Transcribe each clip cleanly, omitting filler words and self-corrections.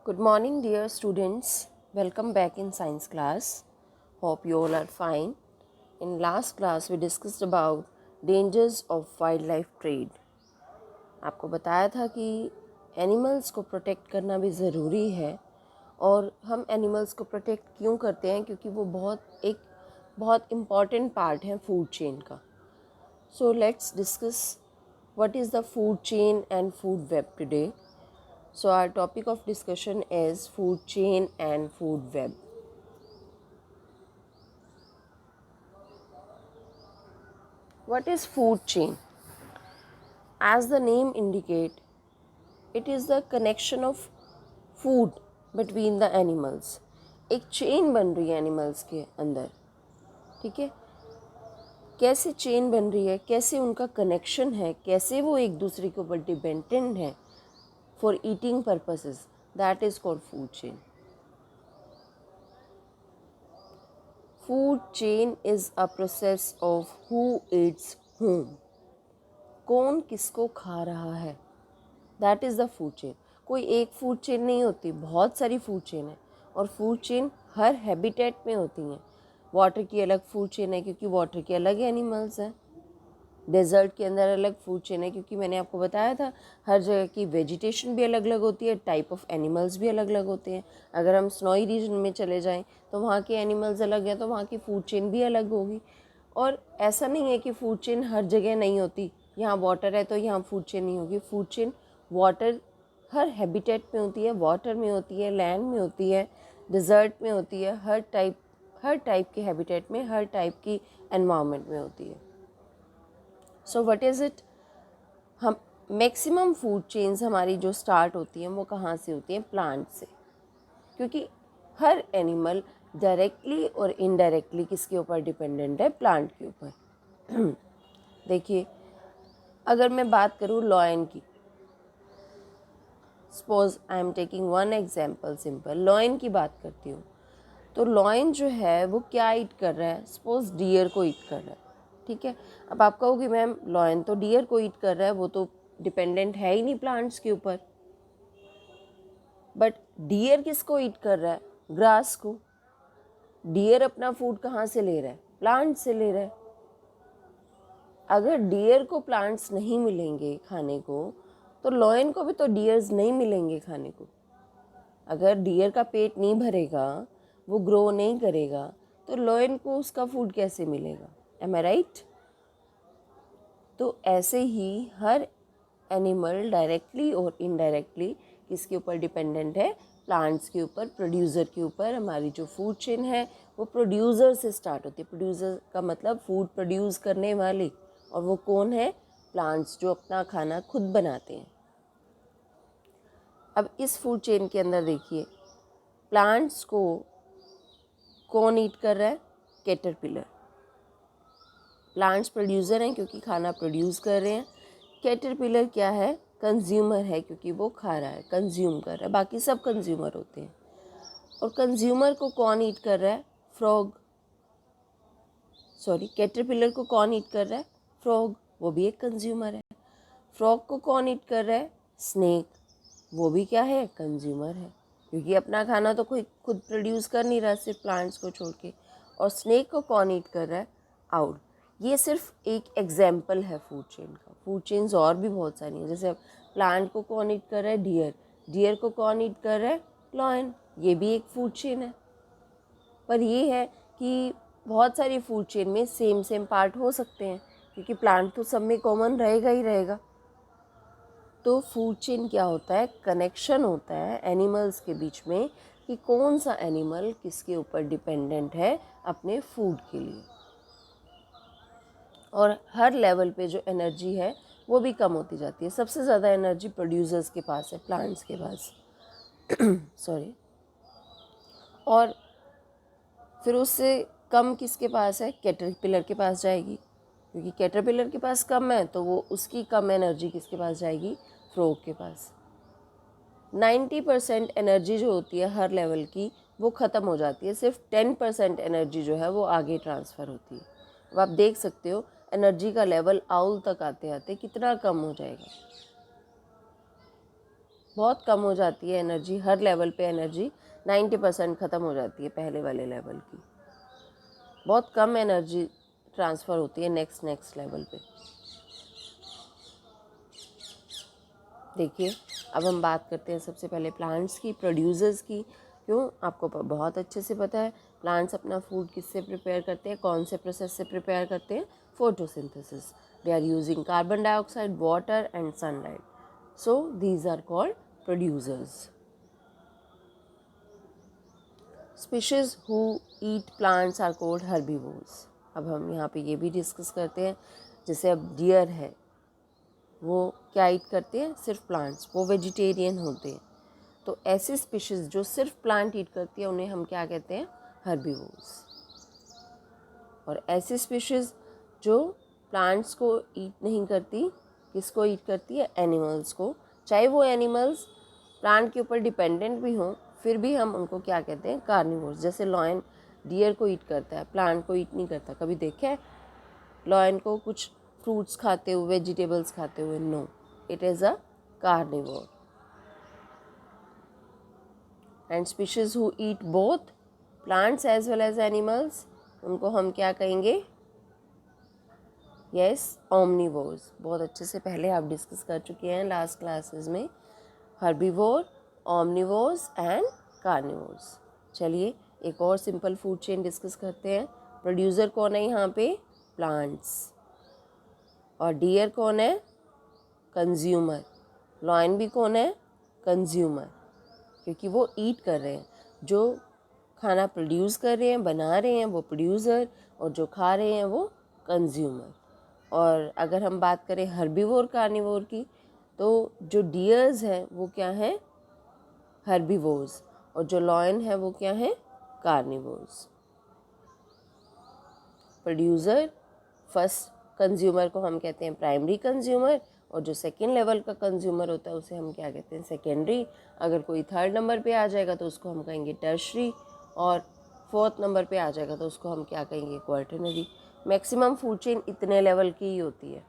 Good morning, dear students. Welcome back in science class. Hope you all are fine. In last class, we discussed about dangers of wildlife trade. आपको बताया था कि animals को protect करना भी ज़रूरी है और हम एनिमल्स को प्रोटेक्ट क्यों करते हैं, क्योंकि वो बहुत इम्पॉर्टेंट पार्ट है फूड चेन का. So let's discuss what is the food chain and food web today. So our topic of discussion is food chain and food web. What is food chain? As the name indicates, it is the connection of food between the animals. एक chain बन रही है animals के अंदर. ठीक है, कैसे chain बन रही है, कैसे उनका कनेक्शन है, कैसे वो एक दूसरे के ऊपर डिपेंडेंट है for eating purposes, that is called food chain. Food chain is a process of who eats whom. कौन किसको खा रहा है, that is the food chain. कोई एक फूड चेन नहीं होती, बहुत सारी फूड चेन है और फूड चेन हर हैबिटेट में होती हैं. वाटर की अलग फूड चेन है क्योंकि वाटर के अलग एनिमल्स हैं. डेजर्ट के अंदर अलग फूड चेन है क्योंकि मैंने आपको बताया था हर जगह की वेजिटेशन भी अलग अलग होती है, टाइप ऑफ एनिमल्स भी अलग अलग होते हैं. अगर हम स्नोई रीजन में चले जाएं तो वहाँ के एनिमल्स अलग हैं, तो वहाँ की फूड चेन भी अलग होगी. और ऐसा नहीं है कि फूड चेन हर जगह नहीं होती, यहाँ वाटर है तो यहाँ फूड चेन नहीं होगी. फूड चेन वाटर हर हैबिटेट में होती है, वाटर में होती है, लैंड में होती है, डिज़र्ट में होती है, हर टाइप के हैबिटेट में, हर टाइप की एनवायरनमेंट में होती है. So what is it? हम मैक्सिमम फूड चेन्स हमारी जो स्टार्ट होती हैं वो कहाँ से होती हैं? प्लांट से. क्योंकि हर एनिमल डायरेक्टली और इनडायरेक्टली किसके ऊपर डिपेंडेंट है? प्लांट के ऊपर. देखिए, अगर मैं बात करूँ लॉयन की, suppose I am taking one example simple, lion की बात करती हूँ. तो लॉयन जो है वो क्या ईट कर रहा है? सपोज डियर को ईट कर रहा है. ठीक है, अब आप कहोगे मैम लॉयन तो डियर को ईट कर रहा है, वो तो डिपेंडेंट है ही नहीं प्लांट्स के ऊपर. बट डियर किसको ईट कर रहा है? ग्रास को. डियर अपना फूड कहाँ से ले रहा है? प्लांट से ले रहा है. अगर डियर को प्लांट्स नहीं मिलेंगे खाने को तो लॉयन को भी तो डियर्स नहीं मिलेंगे खाने को. अगर डियर का पेट नहीं भरेगा, वो ग्रो नहीं करेगा, तो लॉयन को उसका फूड कैसे मिलेगा? एम आई राइट? तो ऐसे ही हर एनिमल डायरेक्टली और इनडायरेक्टली किसके ऊपर डिपेंडेंट है? प्लांट्स के ऊपर, प्रोड्यूसर के ऊपर. हमारी जो फूड चेन है वो प्रोड्यूसर से स्टार्ट होती है. प्रोड्यूसर का मतलब फूड प्रोड्यूस करने वाले, और वो कौन है? प्लांट्स, जो अपना खाना खुद बनाते हैं. अब इस फूड चेन के अंदर देखिए, प्लांट्स को कौन ईट कर रहा है? कैटरपिलर. प्लांट्स प्रोड्यूसर हैं क्योंकि खाना प्रोड्यूस कर रहे हैं. कैटरपिलर क्या है? कंज्यूमर है क्योंकि वो खा रहा है, कंज्यूम कर रहा है. बाकी सब कंज्यूमर होते हैं. और कंज्यूमर को कौन ईट कर रहा है? फ्रॉग. सॉरी, कैटरपिलर को कौन ईट कर रहा है? फ्रॉग. वो भी एक कंज्यूमर है. फ्रॉग को कौन ईट कर रहा है? स्नेक. वो भी क्या है? कंज्यूमर है, क्योंकि अपना खाना तो कोई खुद प्रोड्यूस कर नहीं रहा, सिर्फ प्लांट्स को छोड़ के. और स्नेक को कौन ईट कर रहा है? आउल. ये सिर्फ एक एग्जाम्पल है फूड चेन का. फूड चेन्स और भी बहुत सारी हैं. जैसे प्लांट को कौन ईट कर रहा है? डियर. डियर को कौन ईट कर रहा है? लॉयन. ये भी एक फूड चेन है. पर ये है कि बहुत सारी फूड चेन में सेम पार्ट हो सकते हैं, क्योंकि प्लांट तो सब में कॉमन रहेगा ही रहेगा. तो फूड चेन क्या होता है? कनेक्शन होता है एनिमल्स के बीच में कि कौन सा एनिमल किसके ऊपर डिपेंडेंट है अपने फूड के लिए. और हर लेवल पे जो एनर्जी है वो भी कम होती जाती है. सबसे ज़्यादा एनर्जी प्रोड्यूसर्स के पास है, प्लांट्स के पास. सॉरी. और फिर उससे कम किसके पास है? कैटरपिलर के पास जाएगी, क्योंकि कैटरपिलर के पास कम है तो वो उसकी कम एनर्जी किसके पास जाएगी? फ्रॉग के पास. 90% एनर्जी जो होती है हर लेवल की वो ख़त्म हो जाती है, सिर्फ 10% एनर्जी जो है वो आगे ट्रांसफ़र होती है. अब आप देख सकते हो एनर्जी का लेवल आउल तक आते आते कितना कम हो जाएगा. बहुत कम हो जाती है एनर्जी, हर लेवल पे एनर्जी 90% ख़त्म हो जाती है पहले वाले लेवल की, बहुत कम एनर्जी ट्रांसफ़र होती है नेक्स्ट लेवल पे। देखिए अब हम बात करते हैं सबसे पहले प्लांट्स की, प्रोड्यूसर्स की। क्यों, आपको बहुत अच्छे से पता है प्लांट्स अपना फूड किससे प्रिपेयर करते हैं, कौन से प्रोसेस से प्रिपेयर करते हैं, photosynthesis. They are using carbon dioxide, water and sunlight, so these are called producers. Species who eat plants are called herbivores. अब हम यहाँ पे ये भी डिस्कस करते हैं, जैसे अब डियर है, वो क्या ईट करते हैं, सिर्फ प्लांट्स, वो वेजिटेरियन होते हैं। तो ऐसी स्पीशीज़ जो सिर्फ प्लांट ईट करती है उन्हें हम क्या कहते हैं, हर्बीवोर्स। और ऐसी स्पीशीज़ जो प्लांट्स को ईट नहीं करती, किसको ईट करती है, एनिमल्स को। चाहे वो एनिमल्स प्लांट के ऊपर डिपेंडेंट भी हों, फिर भी हम उनको क्या कहते हैं, कार्निवोर्स। जैसे लॉयन डियर को ईट करता है, प्लांट को ईट नहीं करता। कभी देखे है लॉयन को कुछ फ्रूट्स खाते हुए, वेजिटेबल्स खाते हुए? No, it is a carnivore. And species who eat both plants as well as animals, उनको हम क्या कहेंगे, यस, ओमनिवोर्स। बहुत अच्छे से पहले आप डिस्कस कर चुके हैं लास्ट क्लासेस में, हर्बीवोर, ओमनिवोर्स एंड कार्निवोर्स। चलिए एक और सिंपल फूड चेन डिस्कस करते हैं। प्रोड्यूसर कौन है यहाँ पे, प्लांट्स। और डियर कौन है, कंज्यूमर। लॉयन भी कौन है, कंज्यूमर, क्योंकि वो ईट कर रहे हैं। जो खाना प्रोड्यूस कर रहे हैं, बना रहे हैं, वो प्रोड्यूसर, और जो खा रहे हैं वो कंज्यूमर। और अगर हम बात करें हर्बीवोर कार्निवोर की, तो जो डियर्स हैं वो क्या हैं, हर्बीवोर्स, और जो लॉयन है वो क्या है, कार्निवोर्स। प्रोड्यूसर, फर्स्ट कंज्यूमर को हम कहते हैं प्राइमरी कंज्यूमर, और जो सेकेंड लेवल का कंज्यूमर होता है उसे हम क्या कहते हैं, सेकेंडरी। अगर कोई थर्ड नंबर पे आ जाएगा तो उसको हम कहेंगे टर्शरी, और फोर्थ नंबर पे आ जाएगा तो उसको हम क्या कहेंगे, क्वार्टरनरी। मैक्सिमम फूड चेन इतने लेवल की ही होती है,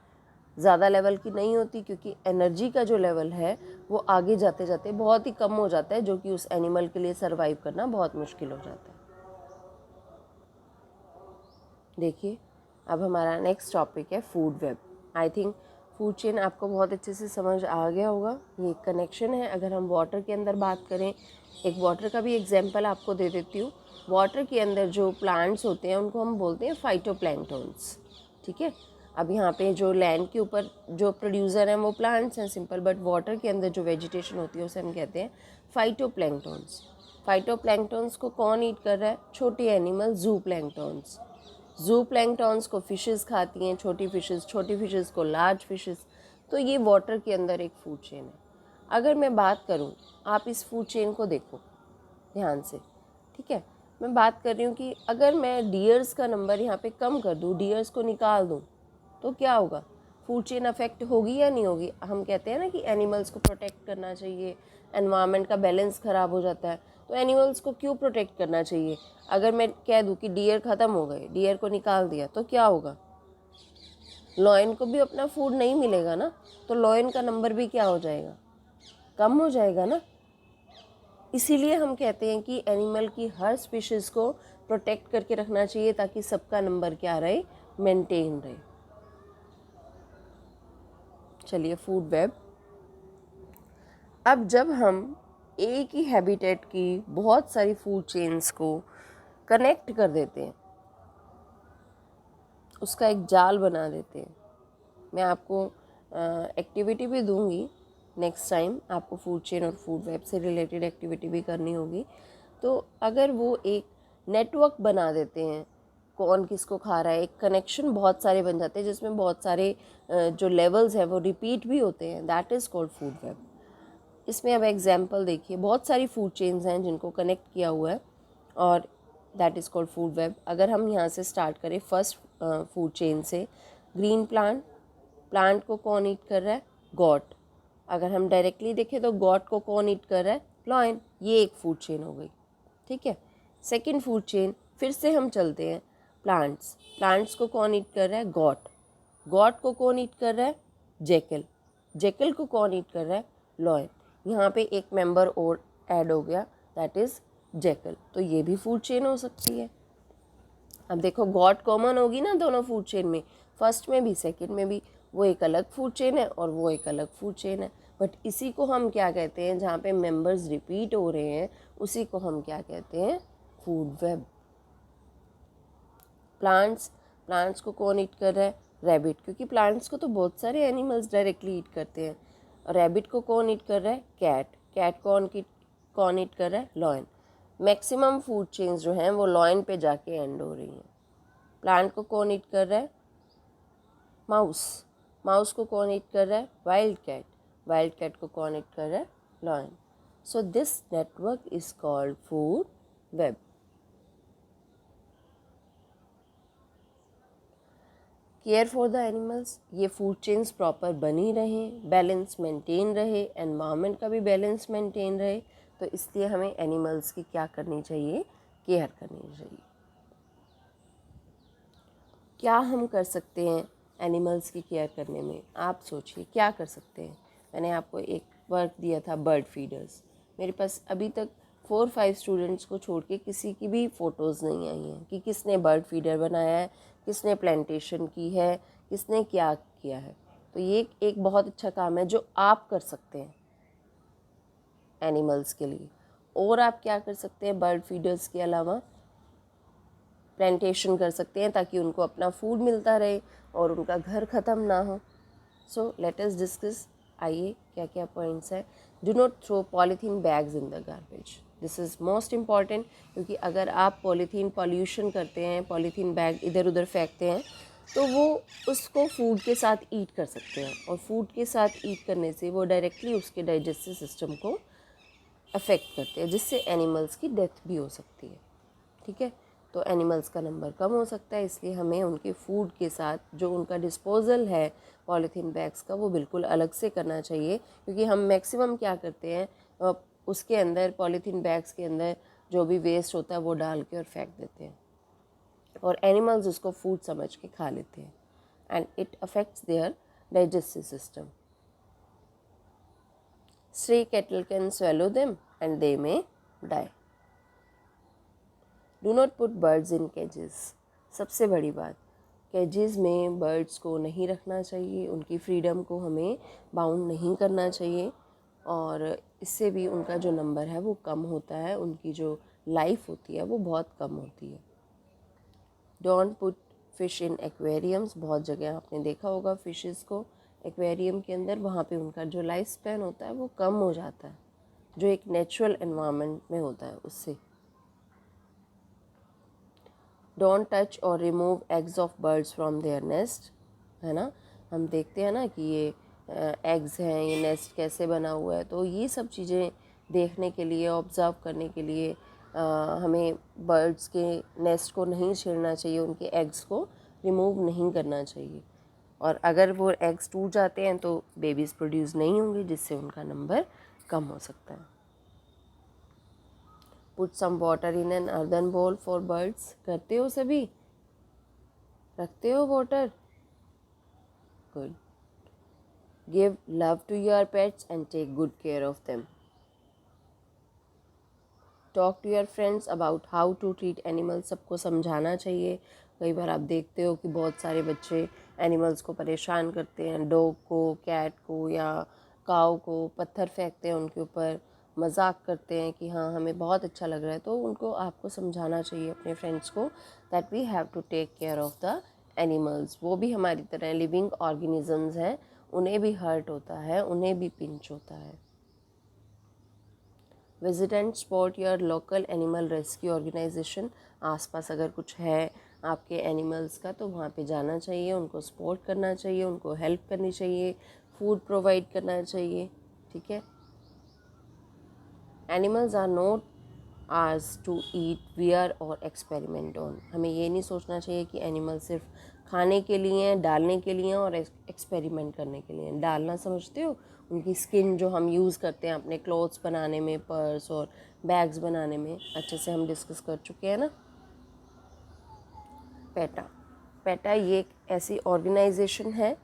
ज़्यादा लेवल की नहीं होती, क्योंकि एनर्जी का जो लेवल है वो आगे जाते जाते बहुत ही कम हो जाता है, जो कि उस एनिमल के लिए सर्वाइव करना बहुत मुश्किल हो जाता है। देखिए अब हमारा नेक्स्ट टॉपिक है food web. I think food chain आपको बहुत अच्छे से समझ आ गया होगा। ये कनेक्शन है। अगर हम वाटर के अंदर बात करें, एक वाटर का भी एग्जांपल आपको दे देती हूँ। वाटर के अंदर जो प्लांट्स होते हैं उनको हम बोलते हैं फाइटोप्लैंक्टन्स, ठीक है। अब यहाँ पे जो लैंड के ऊपर जो प्रोड्यूसर हैं वो प्लांट्स हैं, सिंपल, बट वाटर के अंदर जो वेजिटेशन होती है उसे हम कहते हैं फाइटोप्लैंक्टन्स। फाइटोप्लैंक्टन्स को कौन ईट कर रहा है, छोटे एनिमल, जू प्लैंक्टन्स। जू प्लैंक्टन्स को फिशेस खाती हैं, छोटी फिशेस को लार्ज फिशेस। तो ये वाटर के अंदर एक फूड चेन है। अगर मैं बात करूँ, आप इस फूड चेन को देखो ध्यान से, ठीक है। मैं बात कर रही हूँ कि अगर मैं डियर्स का नंबर यहाँ पे कम कर दूँ, डियर्स को निकाल दूँ, तो क्या होगा, फूड चेन अफेक्ट होगी या नहीं होगी। हम कहते हैं ना कि एनिमल्स को प्रोटेक्ट करना चाहिए, एनवायरनमेंट का बैलेंस ख़राब हो जाता है, तो एनिमल्स को क्यों प्रोटेक्ट करना चाहिए। अगर मैं कह दूँ कि डियर ख़त्म हो गए, डियर को निकाल दिया, तो क्या होगा, लॉयन को भी अपना फूड नहीं मिलेगा ना, तो लॉयन का नंबर भी क्या हो जाएगा, कम हो जाएगा ना। इसीलिए हम कहते हैं कि एनिमल की हर स्पीशीज़ को प्रोटेक्ट करके रखना चाहिए, ताकि सबका नंबर क्या रहे, मेंटेन रहे। चलिए फूड वेब। अब जब हम एक ही हैबिटेट की बहुत सारी फूड चेन्स को कनेक्ट कर देते हैं, उसका एक जाल बना देते हैं, मैं आपको एक्टिविटी भी दूंगी नेक्स्ट टाइम, आपको फूड चेन और फूड वेब से रिलेटेड एक्टिविटी भी करनी होगी। तो अगर वो एक नेटवर्क बना देते हैं, कौन किसको खा रहा है, एक कनेक्शन बहुत सारे बन जाते हैं, जिसमें बहुत सारे जो लेवल्स हैं वो रिपीट भी होते हैं, that is called food web. इसमें अब एग्जाम्पल देखिए, बहुत सारी फूड चेन्स हैं जिनको कनेक्ट किया हुआ है, और that is called food web. अगर हम यहाँ से स्टार्ट करें फर्स्ट फूड चेन से, ग्रीन प्लांट, प्लांट को कौन ईट कर रहा है, गॉट। अगर हम डायरेक्टली देखें तो गॉट को कौन ईट कर रहा है, लॉयन। ये एक फूड चेन हो गई, ठीक है। सेकंड फूड चेन, फिर से हम चलते हैं, प्लांट्स, प्लांट्स को कौन ईट कर रहा है, गॉट। गॉट को कौन ईट कर रहा है, जैकल। जैकल को कौन ईट कर रहा है, लॉयन। यहाँ पे एक मेंबर और ऐड हो गया, दैट इज़ जैकल। तो ये भी फूड चेन हो सकती है। अब देखो गॉट कॉमन होगी ना दोनों फूड चेन में, फर्स्ट में भी सेकंड में भी, वो एक अलग फूड चेन है और वो एक अलग फूड चेन है। बट इसी को हम क्या कहते हैं, जहाँ पे मेंबर्स रिपीट हो रहे हैं उसी को हम क्या कहते हैं, फूड वेब। प्लांट्स को कौन ईट कर रहा है, रैबिट, क्योंकि प्लांट्स को तो बहुत सारे एनिमल्स डायरेक्टली ईट करते हैं। रैबिट को कौन ईट कर रहा है, कैट कौन ईट कर रहा है, लॉयन। मैक्सिमम फूड चेन्स जो हैं वो लॉयन पे जाके एंड हो रही हैं। प्लांट को कौन ईट कर रहा है, माउस को कौन ईट कर रहा है, वाइल्ड कैट को कौन ईट कर रहा है, lion. So this network is called food web. Care for the animals, ये फूड चेन्स प्रॉपर बनी रहें, बैलेंस मेंटेन रहे, एनवायरनमेंट का भी बैलेंस मेंटेन रहे, तो इसलिए हमें एनिमल्स की क्या करनी चाहिए, केयर करनी चाहिए। क्या हम कर सकते हैं एनिमल्स की केयर करने में, आप सोचिए क्या कर सकते हैं। मैंने आपको एक वर्क दिया था बर्ड फीडर्स, मेरे पास अभी तक 4-5 स्टूडेंट्स को छोड़ के किसी की भी फ़ोटोज़ नहीं आई हैं कि किसने बर्ड फीडर बनाया है, किसने प्लांटेशन की है, किसने क्या किया है। तो ये एक बहुत अच्छा काम है जो आप कर सकते हैं एनिमल्स के लिए। और आप क्या कर सकते हैं बर्ड फीडर्स के अलावा, प्लांटेशन कर सकते हैं ताकि उनको अपना फूड मिलता रहे और उनका घर ख़त्म ना हो। सो लेट अस डिस्कस, आइए क्या क्या पॉइंट्स हैं। Do not throw polythene bags in the garbage, this is most important, क्योंकि अगर आप पॉलीथीन पॉल्यूशन करते हैं, पॉलीथीन बैग इधर उधर फेंकते हैं, तो वो उसको फूड के साथ ईट कर सकते हैं, और फूड के साथ ईट करने से वो डायरेक्टली उसके डाइजेस्टिव सिस्टम को अफेक्ट करते हैं, जिससे एनिमल्स की डेथ भी हो सकती है। ठीक है, तो एनिमल्स का नंबर कम हो सकता है, इसलिए हमें उनके फूड के साथ जो उनका डिस्पोजल है पॉलीथीन बैग्स का, वो बिल्कुल अलग से करना चाहिए। क्योंकि हम मैक्सिमम क्या करते हैं, उसके अंदर पॉलीथीन बैग्स के अंदर जो भी वेस्ट होता है वो डाल के और फेंक देते हैं, और एनिमल्स उसको फूड समझ के खा लेते हैं, and it affects their digestive system. Stray cattle can swallow them and they may die. Do not put birds in cages. सबसे बड़ी बात, केजेस में बर्ड्स को नहीं रखना चाहिए, उनकी फ्रीडम को हमें बाउंड नहीं करना चाहिए, और इससे भी उनका जो नंबर है वो कम होता है, उनकी जो लाइफ होती है वो बहुत कम होती है। Don't put fish in aquariums, बहुत जगह आपने देखा होगा फिशेस को एक्वेरियम के अंदर, वहाँ पे उनका जो लाइफ स्पैन होता है वो कम हो जाता है, जो एक नेचुरल एनवायरनमेंट में होता है उससे। डोंट टच और remove eggs of birds from there nest, है ना, हम देखते हैं ना कि ये एग्स हैं, ये नेस्ट कैसे बना हुआ है, तो ये सब चीज़ें देखने के लिए, ऑब्ज़र्व करने के लिए हमें बर्ड्स के नेस्ट को नहीं छेड़ना चाहिए, उनके एग्स को रिमूव नहीं करना चाहिए, और अगर वो एग्स टूट जाते हैं तो बेबीज़ प्रोड्यूस नहीं होंगे, जिससे उनका नंबर कम हो सकता है। Put some water in an earthen bowl for birds, करते हो सभी, रखते हो water, good. Give love to your pets and take good care of them. Talk to your friends about how to treat animals, सबको समझाना चाहिए। कई बार आप देखते हो कि बहुत सारे बच्चे एनिमल्स को परेशान करते हैं, डॉग को, कैट को या काऊ को पत्थर फेंकते हैं उनके ऊपर, मजाक करते हैं कि हाँ हमें बहुत अच्छा लग रहा है, तो उनको आपको समझाना चाहिए अपने फ्रेंड्स को that we have to take care of the animals. वो भी हमारी तरह लिविंग ऑर्गेनिजम्स हैं, उन्हें भी हर्ट होता है, उन्हें भी पिंच होता है। Visit and support your local animal rescue organisation, आसपास अगर कुछ है आपके एनिमल्स का तो वहाँ पे जाना चाहिए, उनको सपोर्ट करना चाहिए, उनको हेल्प करनी चाहिए, फूड प्रोवाइड करना चाहिए। ठीक है, animals are not ours to eat, wear or experiment on, हमें ये नहीं सोचना चाहिए कि एनिमल सिर्फ खाने के लिए हैं, डालने के लिए हैं और एक्सपेरिमेंट करने के लिए हैं। डालना समझते हो, उनकी स्किन जो हम यूज़ करते हैं अपने क्लॉथ्स बनाने में, पर्स और बैग्स बनाने में, अच्छे से हम डिस्कस कर चुके हैं ना। पेटा ये एक ऐसी ऑर्गेनाइजेशन है,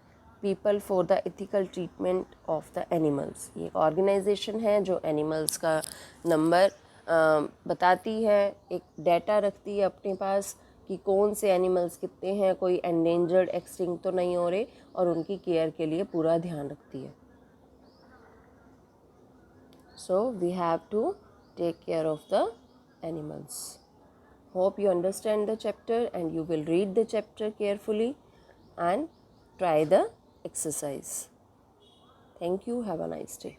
people for the ethical treatment of the animals. ये एक ऑर्गेनाइजेशन है जो एनिमल्स का नंबर बताती है, एक डाटा रखती है अपने पास कि कौन से एनिमल्स कितने हैं, कोई एंडेंजर्ड एक्सटिंक्ट तो नहीं हो रहे, और उनकी केयर के लिए पूरा ध्यान रखती है। So we have to take care of the animals. Hope you understand the chapter and you will read the chapter carefully and try the exercise. Thank you. Have a nice day.